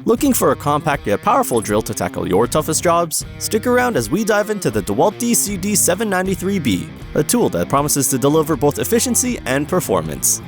Looking for a compact yet powerful drill to tackle your toughest jobs? Stick around as we dive into the DEWALT DCD793B, a tool that promises to deliver both efficiency and performance.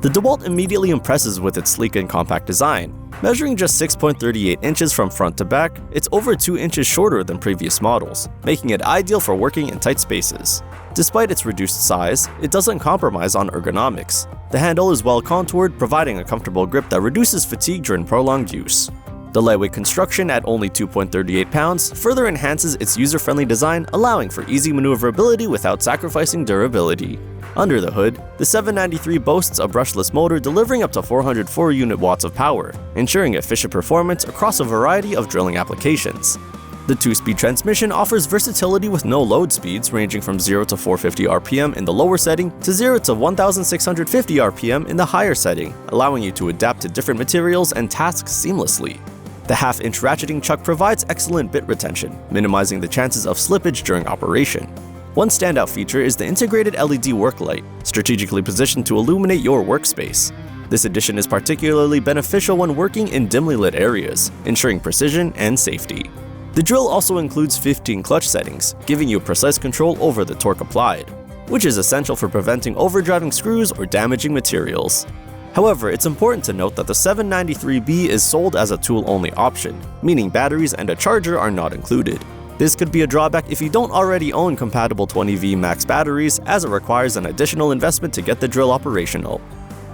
The DEWALT immediately impresses with its sleek and compact design. Measuring just 6.38 inches from front to back, it's over 2 inches shorter than previous models, making it ideal for working in tight spaces. Despite its reduced size, it doesn't compromise on ergonomics. The handle is well contoured, providing a comfortable grip that reduces fatigue during prolonged use. The lightweight construction at only 2.38 pounds further enhances its user-friendly design, allowing for easy maneuverability without sacrificing durability. Under the hood, the 793 boasts a brushless motor delivering up to 404 unit watts of power, ensuring efficient performance across a variety of drilling applications. The 2-speed transmission offers versatility with no load speeds ranging from 0 to 450 RPM in the lower setting to 0 to 1650 RPM in the higher setting, allowing you to adapt to different materials and tasks seamlessly. The half-inch ratcheting chuck provides excellent bit retention, minimizing the chances of slippage during operation. One standout feature is the integrated LED work light, strategically positioned to illuminate your workspace. This addition is particularly beneficial when working in dimly lit areas, ensuring precision and safety. The drill also includes 15 clutch settings, giving you precise control over the torque applied, which is essential for preventing overdriving screws or damaging materials. However, it's important to note that the 793B is sold as a tool-only option, meaning batteries and a charger are not included. This could be a drawback if you don't already own compatible 20V max batteries, as it requires an additional investment to get the drill operational.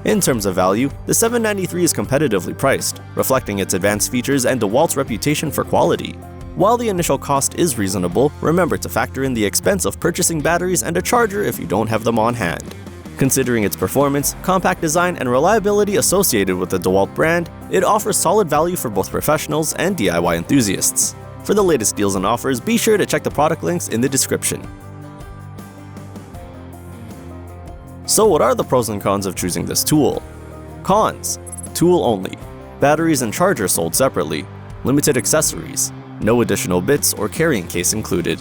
In terms of value, the 793 is competitively priced, reflecting its advanced features and DEWALT's reputation for quality. While the initial cost is reasonable, remember to factor in the expense of purchasing batteries and a charger if you don't have them on hand. Considering its performance, compact design, and reliability associated with the DEWALT brand, it offers solid value for both professionals and DIY enthusiasts. For the latest deals and offers, be sure to check the product links in the description. So what are the pros and cons of choosing this tool? Cons: tool only. Batteries and charger sold separately. Limited accessories. No additional bits or carrying case included.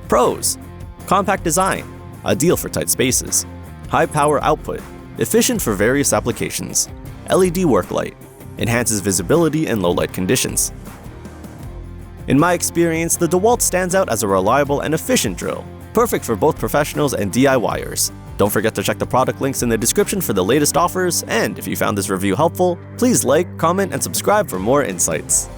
Pros: compact design. Ideal for tight spaces. High power output. Efficient for various applications. LED work light. Enhances visibility in low light conditions. In my experience, the DEWALT stands out as a reliable and efficient drill, perfect for both professionals and DIYers. Don't forget to check the product links in the description for the latest offers, and if you found this review helpful, please like, comment, and subscribe for more insights.